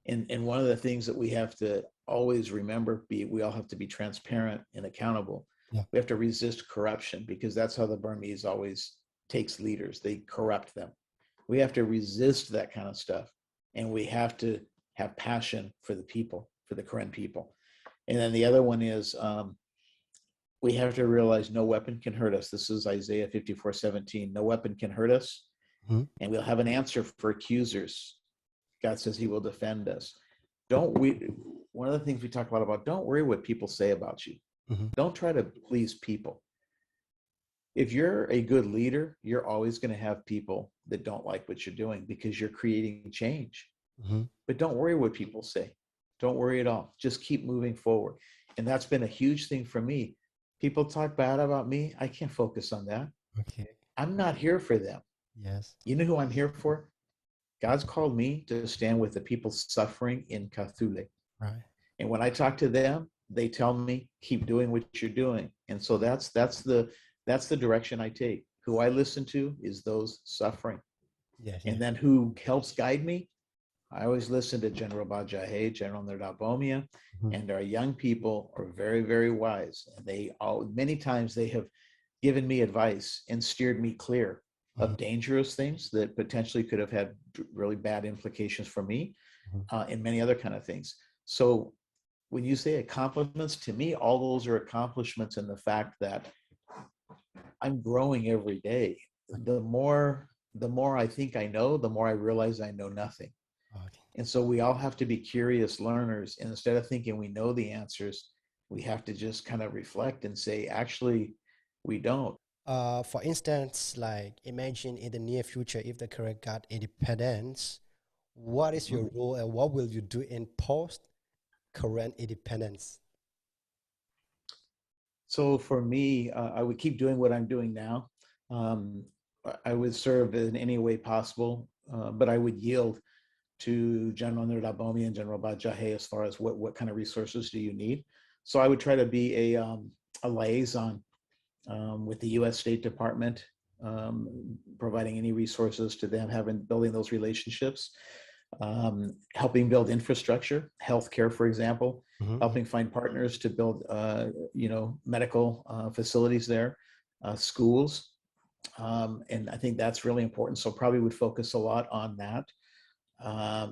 And one of the things that we have to always remember, we all have to be transparent and accountable. Yeah. We have to resist corruption, because that's how the Burmese always takes leaders. They corrupt them. We have to resist that kind of stuff. And we have to have passion for the people, for the Karen people. And then the other one is we have to realize no weapon can hurt us. This is Isaiah 54:17. No weapon can hurt us. Mm-hmm. And we'll have an answer for accusers. God says he will defend us. one of the things we talk a lot about, don't worry what people say about you. Mm-hmm. Don't try to please people. If you're a good leader, you're always going to have people that don't like what you're doing because you're creating change. Mm-hmm. But don't worry what people say. Don't worry at all. Just keep moving forward. And that's been a huge thing for me. People talk bad about me. I can't focus on that. Okay. I'm not here for them. Yes. You know who I'm here for? God's called me to stand with the people suffering in Kawthoole. Right. And when I talk to them, they tell me, keep doing what you're doing. And so that's the direction I take. Who I listen to is those suffering. Yes. And Yes. then who helps guide me? I always listen to General Bajahe, General Nerdabomia, Mm-hmm. and our young people are very, very wise. And many times they have given me advice and steered me clear Mm-hmm. of dangerous things that potentially could have had really bad implications for me, Mm-hmm. and many other kind of things. So when you say accomplishments, to me, all those are accomplishments in the fact that I'm growing every day. The more I think I know, the more I realize I know nothing. Okay. And so we all have to be curious learners. And instead of thinking we know the answers, we have to just kind of reflect and say, actually, we don't. For instance, like imagine in the near future, if the Korea got independence, what is your role and what will you do in post-Korean independence? So for me, I would keep doing what I'm doing now. Um, I would serve in any way possible, but I would yield to General Nirdabomi and General Bajahe as far as what kind of resources do you need. So I would try to be a liaison with the U.S. State Department, providing any resources to them, building those relationships, helping build infrastructure, healthcare, for example, Mm-hmm. helping find partners to build, medical facilities there, schools, and I think that's really important. So probably would focus a lot on that,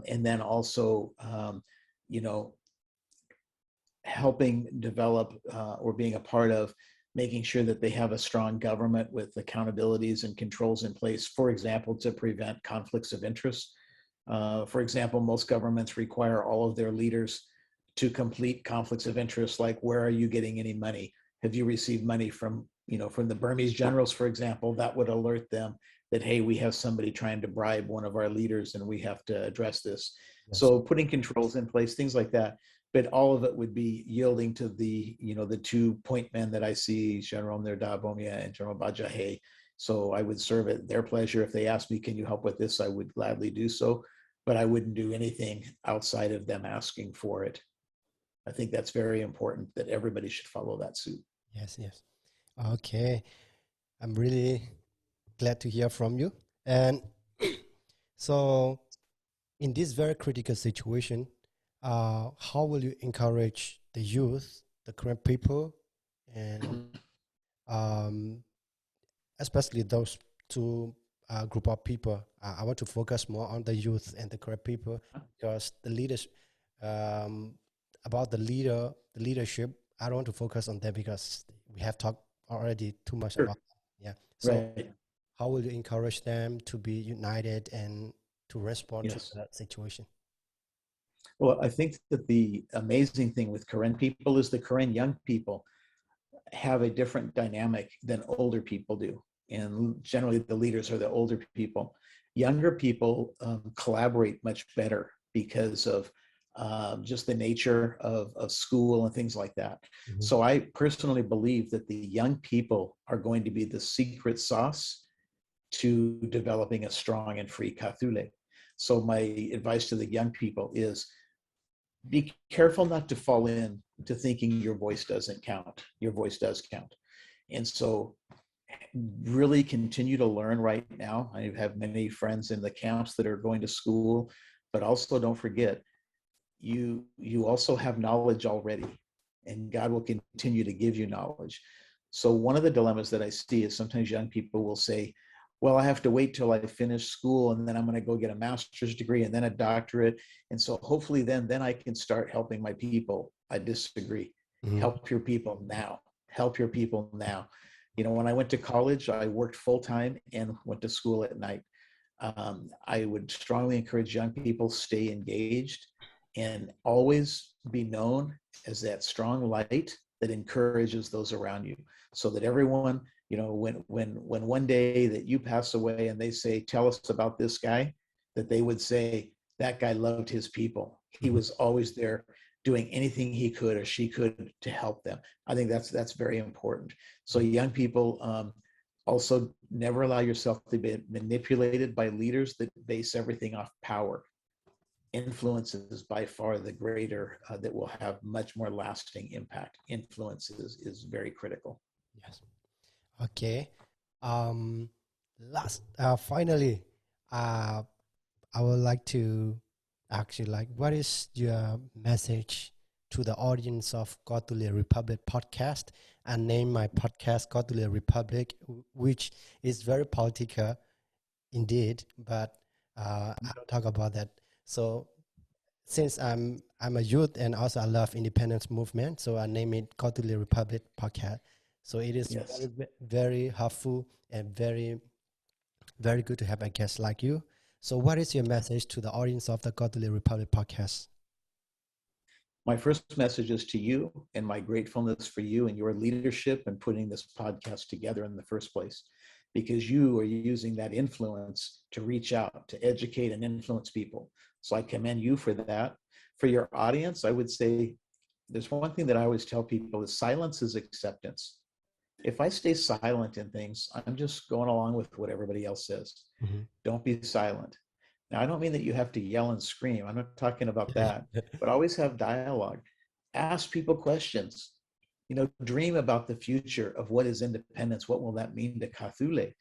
and then also, you know, helping develop or being a part of making sure that they have a strong government with accountabilities and controls in place, for example, to prevent conflicts of interest. For example, most governments require all of their leaders to complete conflicts of interest, like where are you getting any money? Have you received money from the Burmese generals, for example? That would alert them that, hey, we have somebody trying to bribe one of our leaders and we have to address this. Yes. So putting controls in place, things like that. But all of it would be yielding to the 2 point men that I see, General Nirda Bomia and General Bajahe. So I would serve at their pleasure. If they asked me, can you help with this? I would gladly do so, but I wouldn't do anything outside of them asking for it. I think that's very important that everybody should follow that suit. Yes, yes. Okay. I'm really glad to hear from you. And so in this very critical situation, how will you encourage the youth, the current people, and especially those two group of people? I want to focus more on the youth and the current people because the leaders, about the leadership, I don't want to focus on that because we have talked already too much about that. Yeah. So Right. how will you encourage them to be united and to respond Yes. to that situation? Well, I think that the amazing thing with Karen people is the Karen young people have a different dynamic than older people do. And generally the leaders are the older people. Younger people collaborate much better because of just the nature of school and things like that. Mm-hmm. So I personally believe that the young people are going to be the secret sauce to developing a strong and free Kawthoole. So my advice to the young people is be careful not to fall in to thinking your voice doesn't count. Your voice does count. And so really continue to learn right now. I have many friends in the camps that are going to school, but also don't forget, you also have knowledge already, and God will continue to give you knowledge. So one of the dilemmas that I see is sometimes young people will say, well, I have to wait till I finish school and then I'm going to go get a master's degree and then a doctorate. And so hopefully then I can start helping my people. I disagree. Mm-hmm. Help your people now. Help your people now. When I went to college, I worked full time and went to school at night. I would strongly encourage young people stay engaged and always be known as that strong light that encourages those around you, so that everyone, when one day that you pass away and they say, tell us about this guy, that they would say, that guy loved his people. He was always there doing anything he could or she could to help them. I think that's very important. So young people, also never allow yourself to be manipulated by leaders that base everything off power. Influence is by far the greater, that will have much more lasting impact. Influence is very critical. Yes. Okay. Finally, I would like to ask you, like, what is your message to the audience of KawthoolieRepublic Podcast? And name my podcast KawthoolieRepublic, which is very political indeed, but I don't talk about that. So since I'm a youth and also I love independence movement, so I name it KawthoolieRepublic Podcast. So it is very, very helpful and very, very good to have a guest like you. So what is your message to the audience of the KawthoolieRepublic Podcast? My first message is to you, and my gratefulness for you and your leadership and putting this podcast together in the first place, because you are using that influence to reach out, to educate and influence people. So I commend you for that. For your audience, I would say there's one thing that I always tell people is silence is acceptance. If I stay silent in things, I'm just going along with what everybody else says. Don't be silent. Now, I don't mean that you have to yell and scream. I'm not talking about that, but always have dialogue. Ask people questions. Dream about the future of what is independence. What will that mean to Kawthoolie?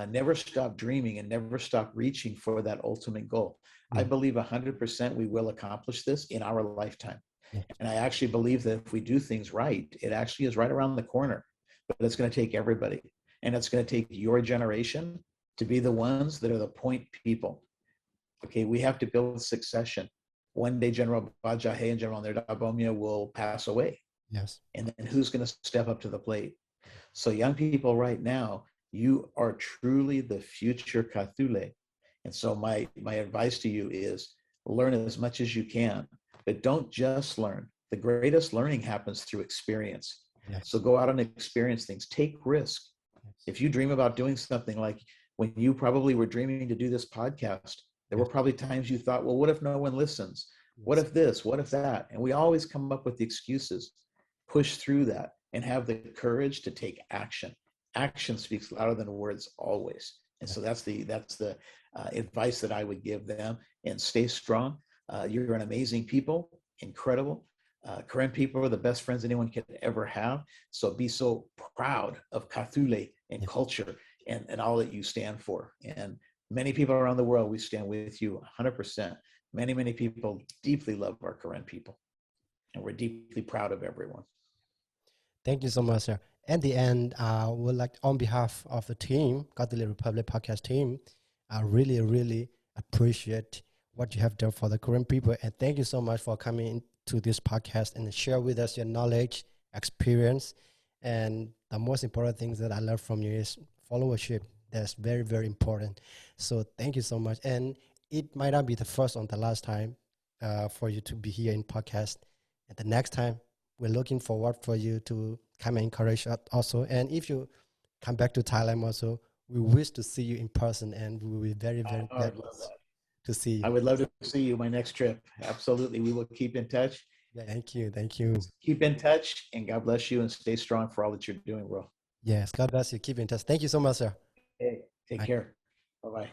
Never stop dreaming and never stop reaching for that ultimate goal. I believe 100% we will accomplish this in our lifetime. And I actually believe that if we do things right, it actually is right around the corner. But it's going to take everybody. And it's going to take your generation to be the ones that are the point people. Okay, we have to build succession. One day, General Bajahe and General Nerdabomia will pass away. Yes. And then who's going to step up to the plate? So young people right now, you are truly the future Kawthoolie. And so my advice to you is learn as much as you can, but don't just learn. The greatest learning happens through experience. Yes. So go out and experience things. Take risk. Yes. If you dream about doing something, like when you probably were dreaming to do this podcast, there were probably times you thought, well, what if no one listens? What if this? What if that? And we always come up with the excuses. Push through that and have the courage to take action. Action speaks louder than words always. And so that's the advice that I would give them. And stay strong. You're an amazing people, incredible. Karen people are the best friends anyone can ever have. So be so proud of Kawthoolie and culture and all that you stand for. And many people around the world, we stand with you 100%. Many, many people deeply love our Karen people. And we're deeply proud of everyone. Thank you so much, sir. At the end, I would like, on behalf of the team, KawthoolieRepublic Podcast team, I really, really appreciate what you have done for the Korean people. And thank you so much for coming to this podcast and share with us your knowledge, experience. And the most important things that I learned from you is followership. That's very, very important. So thank you so much. And it might not be the first or the last time for you to be here in podcast. And the next time, we're looking forward for you to come and encourage us also. And if you come back to Thailand also, we wish to see you in person, and we will be very, very glad to see you. I would love to see you my next trip. Absolutely. We will keep in touch. Yeah, thank you. Thank you. Keep in touch, and God bless you, and stay strong for all that you're doing, bro. Yes, God bless you. Keep in touch. Thank you so much, sir. Hey, take care. Bye-bye.